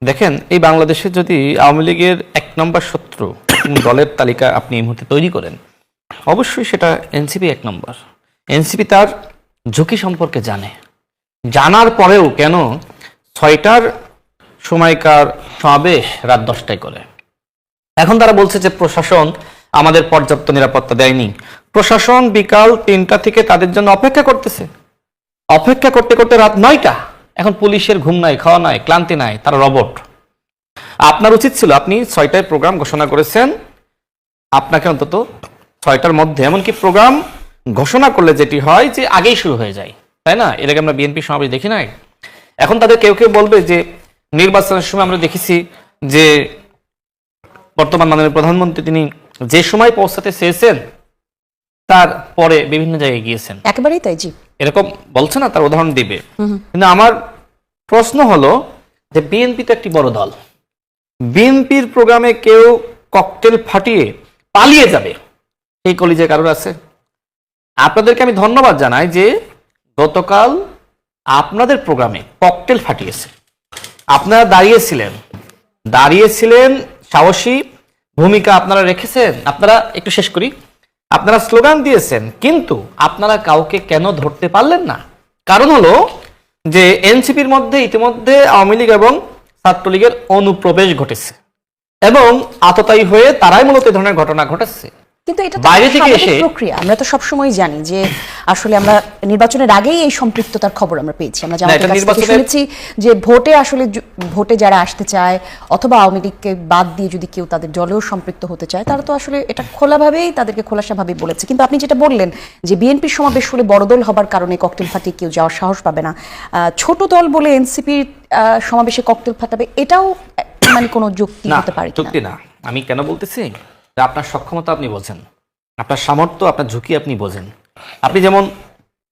দেখেন, এই বাংলাদেশে যদি আওয়ামী লীগের 1 নম্বর শত্রু দলের তালিকা আপনি এই মুহূর্তে তৈরি করেন, অবশ্যই সেটা এনসিপি 1 নম্বর। এনসিপি তার ঝুঁকি সম্পর্কে জানে, জানার পরেও কেন 6টার সময়কার সমাবেশ রাত 10টায় করে। এখন তারা বলছে যে প্রশাসন আমাদের পর্যাপ্ত নিরাপত্তা দেয়নি। প্রশাসন বিকাল 3টা থেকে তাদের জন্য অপেক্ষা করতেছে, অপেক্ষা করতে করতে রাত 9টা। এখন পুলিশের ঘুম নাই, খাওয়া নাই, ক্লান্তি নাই, তারা রবট। আপনার উচিত ছিল, আপনি 6টায় প্রোগ্রাম ঘোষণা করেছেন, আপনাকে অন্তত 6টার মধ্যে, এমনকি প্রোগ্রাম ঘোষণা করলে যেটি হয় যে আগেই শুরু হয়ে যায়, তাই না? এর আগে আমরা বিএনপি সমাবেশ দেখি নাই। এখন তাদের কেউ কেউ বলবে যে নির্বাচনের সময় আমরা দেখেছি যে বর্তমান মাননীয় প্রধানমন্ত্রী তিনি যে সময় পৌঁছাতে চেয়েছেন তার পরে বিভিন্ন জায়গায় গিয়েছেন, একেবারেই তাই। জি, এরকম বলছে না, তার উদাহরণ দিবে। কিন্তু আমার প্রশ্ন হলো যে বিএনপি তো একটি বড় দল, বিএনপির প্রোগ্রামে কেউ ককটেল ফাটিয়ে পালিয়ে যাবে এই কলিজে কারোর আছে? আপনাদেরকে আমি ধন্যবাদ জানাই যে গতকাল আপনাদের প্রোগ্রামে ককটেল ফাটিয়েছে, আপনারা দাঁড়িয়েছিলেন, সাহসী ভূমিকা আপনারা রেখেছেন। আপনারা একটু শেষ করি, আপনারা স্লোগান দিয়েছেন, কিন্তু আপনারা কাউকে কেন ধরতে পারলেন না? কারণ হলো যে এনসিপির মধ্যে ইতিমধ্যে আওয়ামী লীগ এবং ছাত্রলীগের অনুপ্রবেশ ঘটেছে এবং আততায়ী হয়ে তারাই মূলত এই ধরনের ঘটনা ঘটেছে। কিন্তু এটা তো বাইরে থেকে এসে প্রক্রিয়া, আমরা তো সবসময় জানি যে আসলে আমরা নির্বাচনের আগেই এই সম্পৃক্ততার খবর আমরা পেয়েছি। আমরা জামাতের কাছ থেকে শুনেছি যে ভোটে যারা আসতে চায় অথবা আওয়ামী লীগকে বাদ দিয়ে যদি কেউ তাদের দলেও সম্পৃক্ত হতে চায়, তারা তো আসলে এটা খোলাভাবেই তাদেরকে খোলাসাভাবে বলেছে। কিন্তু আপনি যেটা বললেন যে বিএনপির সমাবেশ হলে বড় দল হবার কারণে ককটেল ফাটিয়ে কেউ যাওয়ার সাহস পাবে না, ছোট দল বলে এনসিপির সমাবেশে ককটেল ফাটাবে, এটাও মানে কোনো যুক্তি হতে পারে না? যুক্তি না। আমি কেন বলতেছি, আপনার সক্ষমতা আপনি বোঝেন, আপনার সামর্থ্য, আপনার ঝুঁকি আপনি বোঝেন। আপনি যেমন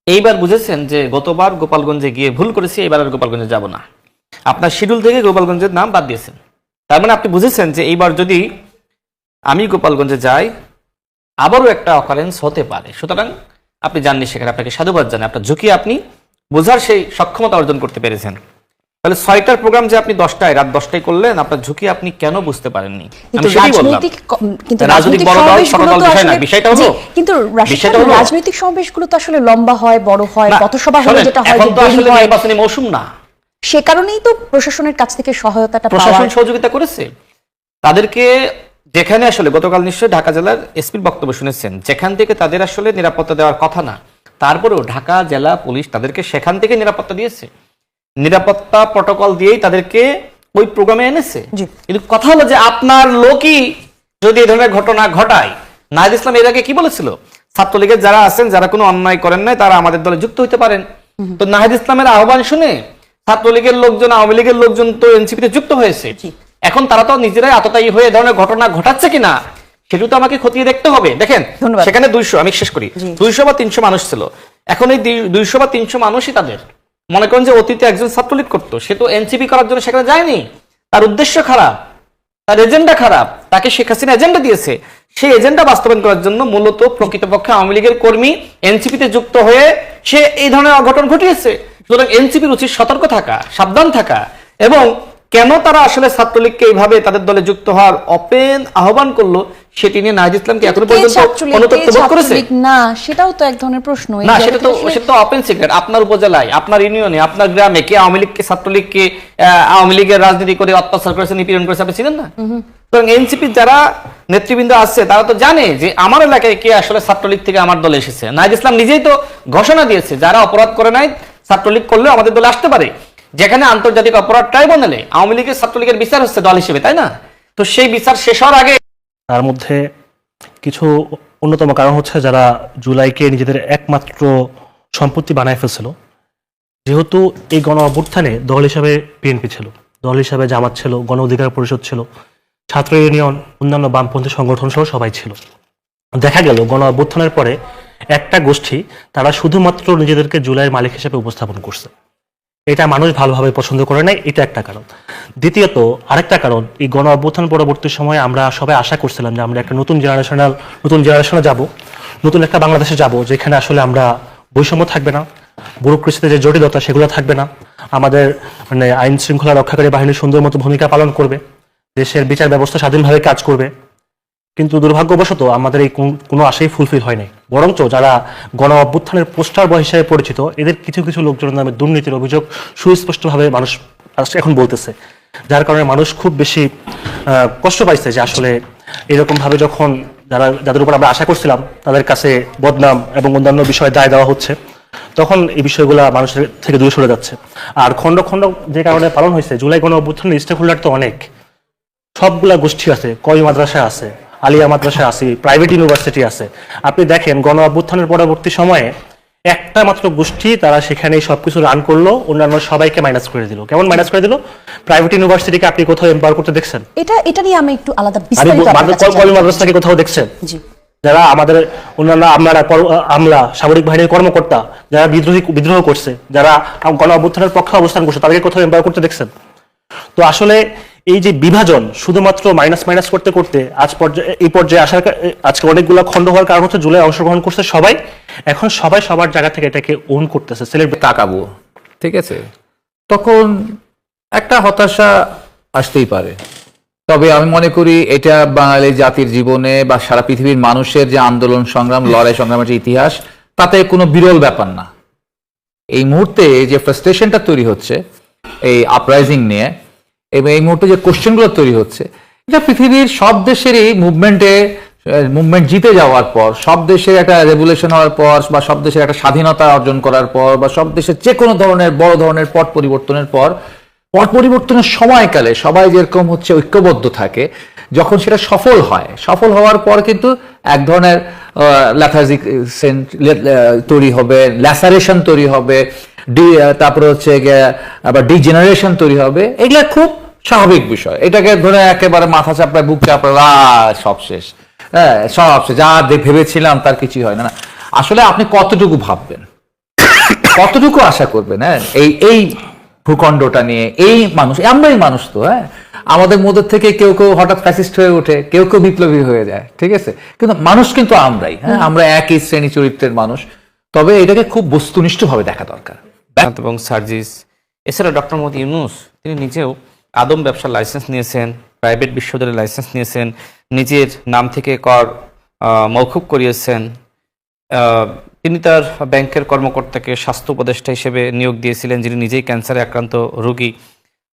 এইবার বুঝেছেন যে গতবার গোপালগঞ্জে গিয়ে ভুল করেছি, এইবার আর গোপালগঞ্জে যাব না, আপনার শিডিউল থেকে গোপালগঞ্জের নাম বাদ দিয়েছেন। তার মানে আপনি বুঝেছেন যে এইবার যদি আমি গোপালগঞ্জে যাই আবারও একটা অকারেন্স হতে পারে, সুতরাং আপনি জাননি সেখানে, আপনাকে সাধুবাদ জানাই। আপনার ঝুঁকি আপনি বোঝার সেই সক্ষমতা অর্জন করতে পেরেছেন। তাহলে 6টার প্রোগ্রাম যে আপনি 10টায় রাত 10টায় করলেন, আপনার ঝুঁকি আপনি কেন বুঝতে পারেননি? আমি সেটাই বললাম। কিন্তু রাজনৈতিক সমাবেশগুলো তো আসলে লম্বা হয়, বড় হয়, পথসভা হলে যেটা হয় নির্বাচনী মৌসুম না, সে কারণেই তো প্রশাসনের কাছ থেকে সহায়তাটা প্রশাসন সহযোগিতা করেছে তাদেরকে। যেখানে আসলে গতকাল নিশ্চয়ই ঢাকা জেলার এসপির বক্তব্য শুনেছেন, যেখান থেকে তাদের আসলে নিরাপত্তা দেওয়ার কথা না, তারপরেও ঢাকা জেলা পুলিশ তাদেরকে সেখান থেকে নিরাপত্তা দিয়েছে, নিরাপত্তা প্রটোকল দিয়েই তাদেরকে ওই প্রোগ্রামে এনেছে। কিন্তু কথা হলো যে আপনার লোকই যদি এই ধরনের ঘটনা ঘটায়, নাহিদ ইসলাম এর আগে কি বলেছিল, ছাত্রলীগের যারা আছেন, যারা কোনো অন্যায় করেন নাই, তারা আমাদের দলে যুক্ত হতে পারেন। তো নাহিদ ইসলামের আহ্বান শুনে ছাত্রলীগের লোকজন, আওয়ামী লীগের লোকজন তো এনসিপিতে যুক্ত হয়েছে। এখন তারা তো নিজেরাই আততায়ী হয়ে এই ধরনের ঘটনা ঘটাচ্ছে কিনা সেটা তো আমাকে খতিয়ে দেখতে হবে। দেখেন সেখানে 200, আমি শেষ করি, 200 বা 300 মানুষ ছিল। এখন এই 200 বা 300 মানুষই তাদের, মনে করেন যে অতীতে একজন ছাত্রলীগ করতো, সে তো এনসিপি করার জন্য সেখানে যায়নি, তার উদ্দেশ্য খারাপ, তার এজেন্ডা খারাপ, তাকে শেখ হাসিনা এজেন্ডা দিয়েছে, সেই এজেন্ডা বাস্তবায়ন করার জন্য মূলত প্রকৃতপক্ষে আওয়ামী লীগের কর্মী এনসিপিতে যুক্ত হয়ে সে এই ধরনের অঘটন ঘটিয়েছে। সুতরাং এনসিপির উচিত সতর্ক থাকা, সাবধান থাকা, এবং কেন তারা আসলে ছাত্রলীগকে এইভাবে তাদের দলে যুক্ত হওয়ার ওপেন আহ্বান করলো সেটি নিয়ে নাহিদ ইসলামকে এখনো পর্যন্ত অনুতপ্ত বোধ করেছে না, সেটাও তো এক ধরনের প্রশ্ন। না, সেটা তো ওপেন সিক্রেট। আপনার উপজেলায়, আপনার ইউনিয়নে, আপনার গ্রামে কে আওয়ামী লীগকে, ছাত্রলীগকে, আওয়ামী লীগের রাজনীতি করে অত্যাচার করেছে, নিপীড়ন করেছে, আপনি চিনেন না? সুতরাং এনসিপির যারা নেতৃবৃন্দ আছে তারা তো জানে যে আমার এলাকায় কে আসলে ছাত্রলীগ থেকে আমার দলে এসেছে। নাহিদ ইসলাম নিজেই তো ঘোষণা দিয়েছে যারা অপরাধ করে নাই, ছাত্রলীগ করলেও আমাদের দলে আসতে পারে। যেখানে আন্তর্জাতিক অপরাধ ট্রাইব্যুনালে আওয়ামী লীগের, ছাত্রলীগের বিচার হচ্ছে দল হিসেবে, তাই না? তো সেই বিচার শেষ হওয়ার আগে তার মধ্যে কিছু অন্যতম কারণ হচ্ছে যারা জুলাইকে নিজেদের একমাত্র সম্পত্তি বানায় ফেলছিল। যেহেতু এই গণ অভ্যুত্থানে দল হিসাবে বিএনপি ছিল, দল হিসাবে জামাত ছিল, গণ অধিকার পরিষদ ছিল, ছাত্র ইউনিয়ন, অন্যান্য বামপন্থী সংগঠন সহ সবাই ছিল। দেখা গেল গণ অভ্যুত্থানের পরে একটা গোষ্ঠী তারা শুধুমাত্র নিজেদেরকে জুলাইয়ের মালিক হিসেবে উপস্থাপন করছে। এটা মানুষ ভালোভাবে পছন্দ করে নাই, এটা একটা কারণ। দ্বিতীয়ত আরেকটা কারণ, এই গণ অভ্যুত্থান পরবর্তী সময়ে আমরা সবাই আশা করছিলাম যে আমরা একটা নতুন জেনারেশনে যাব, নতুন একটা বাংলাদেশে যাব, যেখানে আসলে আমরা বৈষম্য থাকবে না, ব্যুরোক্রেসিতে যে জটিলতা সেগুলো থাকবে না, আমাদের মানে আইন শৃঙ্খলা রক্ষাকারী বাহিনী সুন্দর মতো ভূমিকা পালন করবে, দেশের বিচার ব্যবস্থা স্বাধীনভাবে কাজ করবে। কিন্তু দুর্ভাগ্যবশত আমাদের এই কোনো আশাই ফুলফিল হয়নি, বরঞ্চ যারা গণ অভ্যুত্থানের পোস্টার বয় হিসেবে পরিচিত এদের কিছু কিছু লোকজনের নামে দুর্নীতির অভিযোগ সুস্পষ্টভাবে মানুষ এখন বলতেছে, যার কারণে মানুষ খুব বেশি কষ্ট পাইছে যে আসলে এরকম ভাবে যখন যাদের উপর আমরা আশা করছিলাম তাদের কাছে বদনাম এবং অন্যান্য বিষয়ে দায় দেওয়া হচ্ছে, তখন এই বিষয়গুলা মানুষের থেকে দূরে সরে যাচ্ছে। আর খণ্ড খণ্ড যে কারণে পালন হয়েছে, জুলাই গণ অভ্যুত্থানের স্টেক হোল্ডার তো অনেক, সবগুলা গোষ্ঠী আছে, কওমি মাদ্রাসা আছে, আলিয়া মাদ্রাসা আছে, প্রাইভেট ইউনিভার্সিটি আছে। আপনি দেখেন গণ অভ্যুত্থানের পরবর্তী সময়ে একটা মাত্র গোষ্ঠী তারা সেখানে সবকিছু রান করলো, অন্যান্য সবাইকে মাইনাস করে দিল। কেমন মাইনাস করে দিল? প্রাইভেট ইউনিভার্সিটিকে আপনি কোথাও এম্পাওয়ার করতে দেখছেন? এটা নিয়ে আমি একটু আলাদা বিস্তারিত আপনার কাছে কওমি মাদ্রাসাকে কোথাও দেখছেন? জি, যারা আমাদের অন্যান্য আমলা সামরিক বাহিনীর কর্মকর্তা যারা বিদ্রোহ করছে, যারা গণ অভ্যুত্থানের পক্ষে অবস্থান করছে, তাদেরকে কোথাও এম্পাওয়ার করতে দেখছেন? তো আসলে এই যে বিভাজন শুধুমাত্র মাইনাস করতে করতে এই পর্যায়ে আসার আজকে অনেকগুলো খণ্ড হওয়ার কারণ হচ্ছে জুলাই অংশগ্রহণ করছে সবাই, এখন সবাই সবার জায়গা থেকে এটাকে ওন করতেছে, সেলিব্রেট তাকাবো, ঠিক আছে, তখন একটা হতাশা আসতেই পারে। তবে আমি মনে করি এটা বাঙালি জাতির জীবনে বা সারা পৃথিবীর মানুষের যে আন্দোলন সংগ্রাম লড়াই সংগ্রামের যে ইতিহাস, তাতে কোনো বিরল ব্যাপার না। এই মুহূর্তে যে ফ্রাস্ট্রেশনটা তৈরি হচ্ছে এই আপরাইজিং নিয়ে, এবং এই মুহূর্তে যে কোশ্চেনগুলো তৈরি হচ্ছে, এটা পৃথিবীর সব দেশেরই মুভমেন্ট জিতে যাওয়ার পর, সব দেশের একটা রেভলিউশন হওয়ার পর, বা সব দেশের একটা স্বাধীনতা অর্জন করার পর, বা সব দেশের যে কোনো ধরনের বড় ধরনের পট পরিবর্তনের পর, পট পরিবর্তনের সময়কালে সবাই যেরকম হচ্ছে ঐক্যবদ্ধ থাকে, যখন সেটা সফল হয়, সফল হওয়ার পর কিন্তু এক ধরনের ল্যাথার্জিক তৈরি হবে, ল্যাসারেশন তৈরি হবে, তারপরে হচ্ছে আবার ডিজেনারেশন তৈরি হবে। এগুলা খুব স্বাভাবিক বিষয়। এটাকে ধরে একেবারে মাথা চাপড়ায় বুক চাপড়ায় সব শেষ, হ্যাঁ সব শেষ, যা ভেবেছিলাম তার কিছুই হয় না। আসলে আপনি কতটুকু ভাববেন, কতটুকু আশা করবেন? হ্যাঁ, এই ভূখণ্ডটা নিয়ে এই মানুষ, আমরাই মানুষ তো, হ্যাঁ, আমাদের মধ্যে থেকে কেউ কেউ হঠাৎ ফ্যাসিস্ট হয়ে ওঠে, কেউ কেউ বিপ্লবী হয়ে যায়, ঠিক আছে, কিন্তু মানুষ কিন্তু আমরাই, হ্যাঁ, আমরা একই শ্রেণী চরিত্রের মানুষ। তবে এটাকে খুব বস্তুনিষ্ঠভাবে দেখা দরকার। এবং সার্জিস, এছাড়া ডক্টর মোহাম্মদ ইউনূস তিনি নিজেও আদম ব্যবসার লাইসেন্স নিয়েছেন, প্রাইভেট বিশ্ববিদ্যালয়ের লাইসেন্স নিয়েছেন, নিজের নাম থেকে কর মওকুফ করিয়েছেন। তিনি তার ব্যাংকের কর্মকর্তাকে স্বাস্থ্য উপদেষ্টা হিসেবে নিয়োগ দিয়েছিলেন, যিনি নিজেই ক্যান্সারে আক্রান্ত রোগী।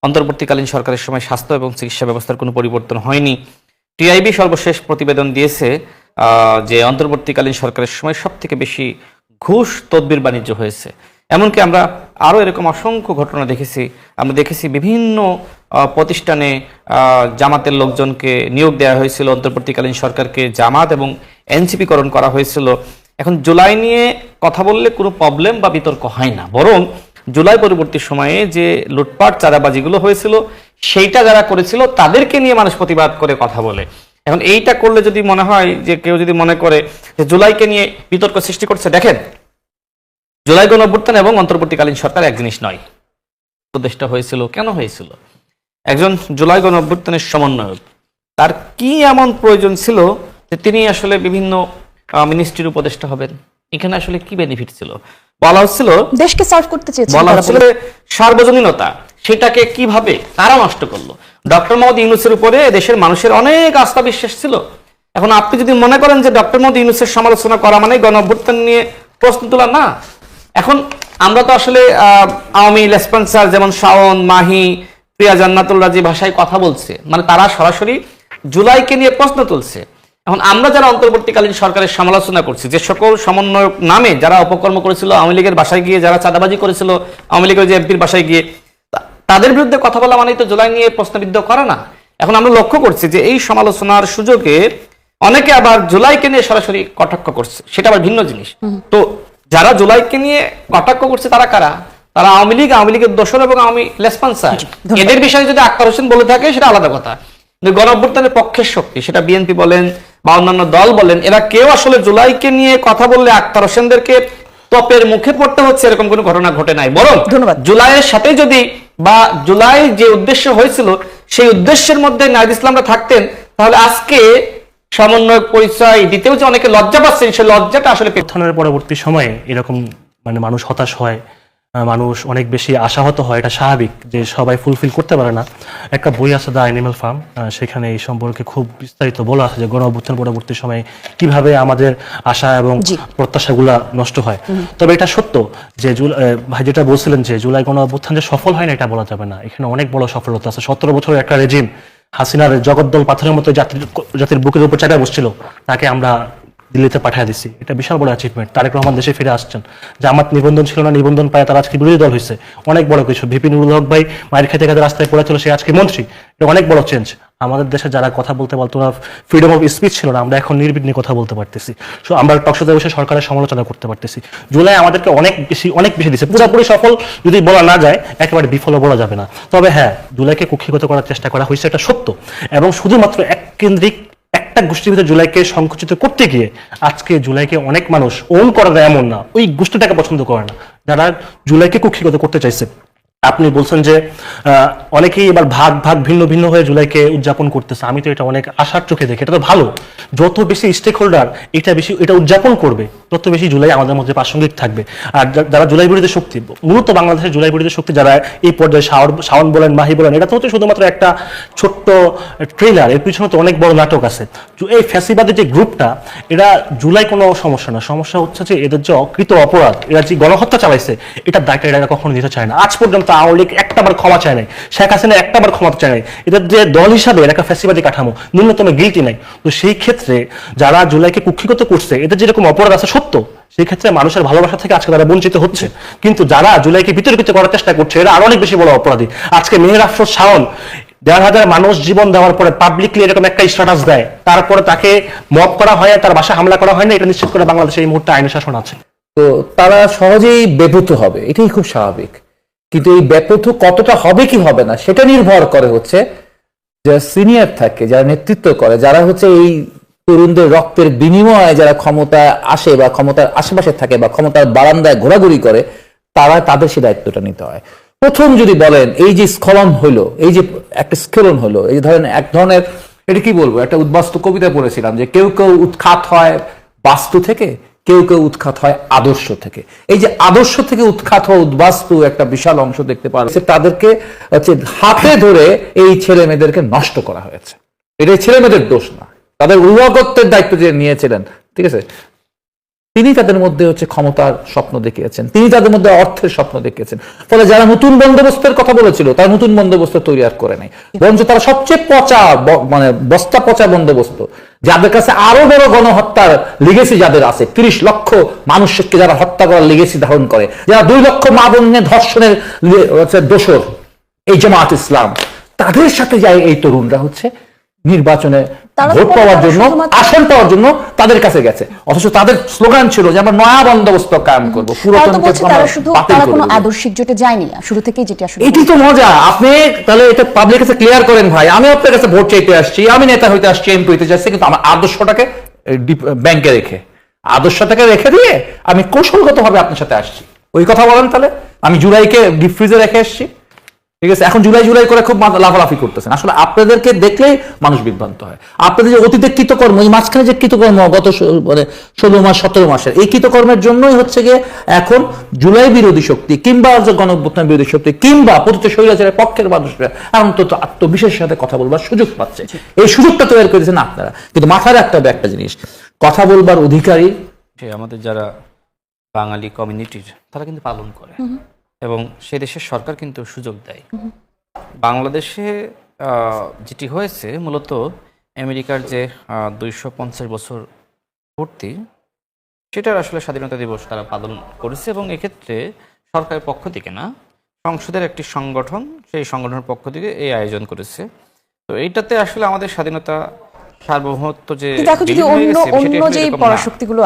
অন্তর্বর্তীকালীন সরকারের সময় স্বাস্থ্য এবং চিকিৎসা ব্যবস্থার কোনো পরিবর্তন হয়নি। টিআইবি সর্বশেষ প্রতিবেদন দিয়েছে যে অন্তর্বর্তীকালীন সরকারের সময় সবথেকে বেশি ঘুষ তদবির বাণিজ্য হয়েছে। এমনকি আমরা আরও এরকম অসংখ্য ঘটনা দেখেছি। আমরা দেখেছি বিভিন্ন প্রতিষ্ঠানে জামাতের লোকজনকে নিয়োগ দেওয়া হয়েছিল, অন্তর্বর্তীকালীন সরকারকে জামাত এবং এনসিপিকরণ করা হয়েছিল। এখন জুলাই নিয়ে কথা বললে কোনো প্রবলেম বা বিতর্ক হয় না, বরং জুলাই পরবর্তী সময়ে যে লুটপাট চাঁদাবাজিগুলো হয়েছিল সেইটা যারা করেছিল তাদেরকে নিয়ে মানুষ প্রতিবাদ করে কথা বলে। এখন এইটা করলে যদি মনে হয় যে কেউ যদি মনে করে যে জুলাইকে নিয়ে বিতর্ক সৃষ্টি করছে, দেখেন জুলাই গণ অভ্যুত্থান এবং অন্তর্বর্তীকালীন সরকার এক জিনিস নয়। উপদেষ্টা হয়েছিল কেন হয়েছিল? একজন জুলাই গণ অভ্যুত্থানের সমন্বয়ক, তার কি এমন প্রয়োজন ছিল যে তিনি আসলে বিভিন্ন মিনিস্ট্রির উপদেষ্টা হবেন? এখানে আসলে কি বেনিফিট ছিল? বলা হচ্ছিল দেশকে সার্ভ করতে চেয়েছেন, বলা হচ্ছিল সার্বজনীনতা, সেটাকে কিভাবে তারা নষ্ট করলো। ডক্টর মোহাম্মদ ইউনূসের উপরে দেশের মানুষের অনেক আস্থা বিশ্বাস ছিল। এখন আপনি যদি মনে করেন যে ডক্টর মোহাম্মদ ইউনূসের সমালোচনা করা মানে গণ অভ্যুত্থান নিয়ে প্রশ্ন তোলা, না। এখন আমরা তো আসলে আওয়ামী লেসপন্সার যেমন শাওন, মাহি, প্রিয়া জান্নাতুল্লাহ যে ভাষায় কথা বলছে, মানে তারা সরাসরি জুলাইকে নিয়ে প্রশ্ন তুলছে। এখন আমরা যারা অন্তর্বর্তীকালীন সরকারের সমালোচনা করছি, যে সকল সমন্বয়ক নামে যারা অপকর্ম করেছিল, আওয়ামী লীগের বাসায় গিয়ে যারা চাঁদাবাজি করেছিল, আওয়ামী লীগের যে এমপির বাসায় গিয়ে, তাদের বিরুদ্ধে কথা বলা মানেই তো জুলাই নিয়ে প্রশ্নবিদ্ধ করা না। এখন আমরা লক্ষ্য করছি যে এই সমালোচনার সুযোগে অনেকে আবার জুলাইকে নিয়ে সরাসরি কটাক্ষ করছে, সেটা আবার ভিন্ন জিনিস। তো যারা জুলাইকে নিয়ে কটাক্ষ করছে তারা কারা? তারা আওয়ামী লীগের দোসর এবং আওয়ামী লেসপন্সার। এদের বিষয়ে যদি আক্তার হোসেন বলে থাকে সেটা আলাদা কথা, কিন্তু গণ অভ্যুত্থানের পক্ষের শক্তি, সেটা বিএনপি বলেন বা অন্যান্য দল বলেন, এরা কেউ আসলে জুলাইকে নিয়ে কথা বললে আক্তার হোসেনদেরকে তপের মুখে পড়তে হচ্ছে এরকম কোনো ঘটনা ঘটে নাই। বরং জুলাইয়ের সাথে যদি বা জুলাই যে উদ্দেশ্য হয়েছিল সেই উদ্দেশ্যের মধ্যে নাহিদ ইসলামরা থাকতেন, তাহলে আজকে সমন্বয়ক পরিচয় দিতেও যে অনেকে লজ্জা পাচ্ছেন, সেই লজ্জাটা আসলে উত্থানের পরবর্তী সময়ে এরকম মানে মানুষ হতাশ হয়, মানুষ অনেক বেশি আশাহত হয়, এটা স্বাভাবিক যে সবাই ফুলফিল করতে পারে না। একটা বই আছে দ্য অ্যানিমাল ফার্ম, সেখানে এই সম্পর্কে খুব বিস্তারিত বলা আছে যে গণ অভ্যুত্থান পরবর্তী সময়ে কিভাবে আমাদের আশা এবং জি। প্রত্যাশাগুলা নষ্ট হয়। তবে এটা সত্য যে ভাই যেটা বলছিলেন যে জুলাই গণ অভ্যুত্থান যে সফল হয় না এটা বলা যাবে না, এখানে অনেক বড় সফলতা আছে। 17 বছরের একটা রেজিম হাসিনার জগদ্দল পাথরের মতো জাতির বুকের উপর চাপা বসছিল, তাকে আমরা দিল্লিতে পাঠিয়ে দিচ্ছি, এটা বিশাল বড় অ্যাচিভমেন্ট। তারেক রহমান দেশে ফিরে আসছেন, জামাত নিবন্ধন ছিল না, নিবন্ধন পায় তারা আজকে বিরোধী দল হয়েছে, অনেক বড় কিছু। ভিপি নুরুল হক ভাই মায়ের খেতে খেতে রাস্তায় পড়েছিল, সে আজকে মন্ত্রী, এটা অনেক বড় চেঞ্জ। আমাদের দেশে যারা কথা বলতে পারতো না, ফ্রিডম অফ স্পিচ ছিল না, আমরা এখন নির্বিঘ্নে কথা বলতে পারতেছি। সো আমরা টকশোতে বসে সরকারের সমালোচনা করতে পারতেছি। জুলাই আমাদেরকে অনেক বেশি দিচ্ছে। পুরোপুরি সফল যদি বলা না যায়, একেবারে বিফলও বলা যাবে না। তবে হ্যাঁ, জুলাইকে কুক্ষিগত করার চেষ্টা করা হয়েছে, এটা সত্য। এবং শুধুমাত্র এক কেন্দ্রিক একটা গোষ্ঠীর ভিতরে জুলাইকে সংকুচিত করতে গিয়ে আজকে জুলাইকে অনেক মানুষ ওন করা যায় এমন না, ওই গোষ্ঠীটাকে পছন্দ করে না যারা জুলাইকে কুক্ষিগত করতে চাইছে। আপনি বলছেন যে অনেকেই এবার ভাগ ভিন্ন হয়ে জুলাইকে উদযাপন করতেছে, আমি তো এটা অনেক আশার চোখে দেখি। এটা তো ভালো, যত বেশি স্টেক হোল্ডার এটা উদযাপন করবে, তত বেশি জুলাই আমাদের মধ্যে প্রাসঙ্গিক থাকবে। আর যারা জুলাই বিরোধী শক্তি, মূলত বাংলাদেশের জুলাই বিরোধী শক্তি যারা এই পর্যায়ে শাওন বলেন, মাহি বলেন, এটা তো হচ্ছে শুধুমাত্র একটা ছোট্ট ট্রেলার, এর পিছনে তো অনেক বড় নাটক আছে। এই ফ্যাসিবাদের যে গ্রুপটা, এরা জুলাই কোনো সমস্যা না, সমস্যা হচ্ছে যে এদের যে অকৃত অপরাধ, এরা যে গণহত্যা চালাইছে, এটার দায়টা এরা কখনো নিতে চায় না। আজ পর্যন্ত আওয়ামী লীগ একটাবার ক্ষমা চায় নাই, শেখ হাসিনা একটাবার ক্ষমা চায় নাই। এদের যে দল হিসাবে এরা একটা ফ্যাসিবাদী কাঠামো, ন্যূনতম গিল্টি নাই। তো সেই ক্ষেত্রে যারা জুলাইকে কুক্ষিগত করছে, এদের যেরকম অপরাধ আছে সত্য, সেই ক্ষেত্রে মানুষের ভালোবাসা থেকে আজকে তারা বঞ্চিত হচ্ছে। কিন্তু যারা জুলাইকে বিতর্কিত করার চেষ্টা করছে, এরা আরো অনেক বেশি বড় অপরাধী। আজকে মেহের আফরোজ শাওন 1,500 মানুষ জীবন দেওয়ার পরে পাবলিকলি এরকম একটা স্ট্যাটাস দেয়, তারপরে তাকে মব করা হয়, তার বাসায় হামলা করা হয় না, এটা নিশ্চিত করে বাংলাদেশে এই মুহূর্তে আইনের শাসন আছে। তো তারা সহজেই বেপথ হবে, এটাই খুব স্বাভাবিক। কিন্তু এই বেপথ কতটা হবে কি হবে না, সেটা নির্ভর করে হচ্ছে যারা সিনিয়র থাকে, যারা নেতৃত্ব করে, যারা হচ্ছে এই তরুণদের রক্তের বিনিময়ে যারা ক্ষমতায় আসে বা ক্ষমতার আশেপাশে থাকে বা ক্ষমতার বারান্দায় ঘোরাঘুরি করে, তারা তাদের সেই দায়িত্বটা নিতে হয়। প্রথম যদি বলেন এই যে স্খলন হলো, এই যে একটা স্খলন হলো, এই ধরেন এক ধরনের, এটা কি বলবো, একটা উদ্বাস্তু কবিতা পড়েছিলাম যে কেউ উৎখাত হয় বাস্তু থেকে, কেউ উৎখাত হয় আদর্শ থেকে। এই যে আদর্শ থেকে উৎখাত হওয়া উদ্বাস্তু একটা বিশাল অংশ দেখতে পাওয়া যাচ্ছে, তাদেরকে হচ্ছে হাতে ধরে এই ছেলে মেয়েদেরকে নষ্ট করা হয়েছে। এটা ছেলে মেয়েদের দোষ না, তাদের অভিভাবকত্বের দায়িত্ব যে নিয়েছিলেন, ঠিক আছে, তিনি তাদের মধ্যে হচ্ছে ক্ষমতার স্বপ্ন দেখিয়েছেন, তিনি তাদের মধ্যে অর্থের স্বপ্ন দেখিয়েছেন। ফলে যারা নতুন বন্দোবস্তের কথা বলেছিল, তারা নতুন বন্দোবস্ত তৈরি আর করে নাই, বরঞ্চ তারা সবচেয়ে পচা, মানে বস্তা পচা বন্দোবস্ত, যাদের কাছে আরো বড় গণহত্যার লিগেসি যাদের আছে, 30 লক্ষ মানুষকে যারা হত্যা করার লিগেসি ধারণ করে, যারা 2 লক্ষ মা বোনের ধর্ষণের দোষর, এই জামাত ইসলাম, তাদের সাথে যায় এই তরুণরা হচ্ছে নির্বাচনে ভোট পাওয়ার জন্য, আসন পাওয়ার জন্য তাদের কাছে গেছে। অথচ তাদের স্লোগান ছিল যে আমরা নয়া বন্দোবস্ত কায়েম করবো, পুরাতনকে তারা কোনো আদর্শিক জোটে যায়নি শুরু থেকেই, যেটা আসলে এটি তো মজা। আপনি তাহলে এটা পাবলিকের কাছে ক্লিয়ার করেন, ভাই আমি আপনার কাছে ভোট চাইতে আসছি, আমি নেতা হইতে আসছি, এমপি হইতে যাচ্ছি, কিন্তু আমার আদর্শটাকে ব্যাংকে রেখে, আদর্শটাকে রেখে দিয়ে আমি কৌশলগতভাবে আপনার সাথে আসছি, ওই কথা বলেন। তাহলে আমি জুলাইকে ডিপ ফ্রিজে রেখে আসছি, ঠিক আছে, এখন জুলাই করে খুব লাফালাফি করতেছেন। আসলে আপনাদেরকে দেখলেই মানুষ বিভ্রান্ত হয়। আপনাদের যে অতীতের কৃতকর্ম, এই মাঝখানে যে কৃতকর্ম গত 16 মাস 17 মাসের, এই কৃতকর্মের জন্যই হচ্ছে গিয়ে এখন জুলাই বিরোধী শক্তি কিংবা গণঅভ্যুত্থান বিরোধী শক্তি কিংবা পতিত স্বৈরাচারের পক্ষের মানুষরা অন্তত আত্মবিশ্বাসের সাথে কথা বলবার সুযোগ পাচ্ছে। এই সুযোগটা তৈরি করেছেন আপনারা। কিন্তু মাথায় রাখতে হবে একটা জিনিস, কথা বলবার অধিকারী আমাদের যারা বাঙালি কমিউনিটির, তারা কিন্তু পালন করে এবং সে দেশের সরকার কিন্তু সুযোগ দেয়। বাংলাদেশে যেটি হয়েছে মূলত আমেরিকার যে 250 বছর পূর্তি, সেটার আসলে স্বাধীনতা দিবস তারা পালন করেছে এবং এক্ষেত্রে সরকারের পক্ষ থেকে না, সংসদের একটি সংগঠন, সেই সংগঠনের পক্ষ থেকে এই আয়োজন করেছে। তো এইটাতে আসলে আমাদের স্বাধীনতা সার্বভৌমত্ব যে দেখো, যদি অন্য যে পরাশক্তিগুলো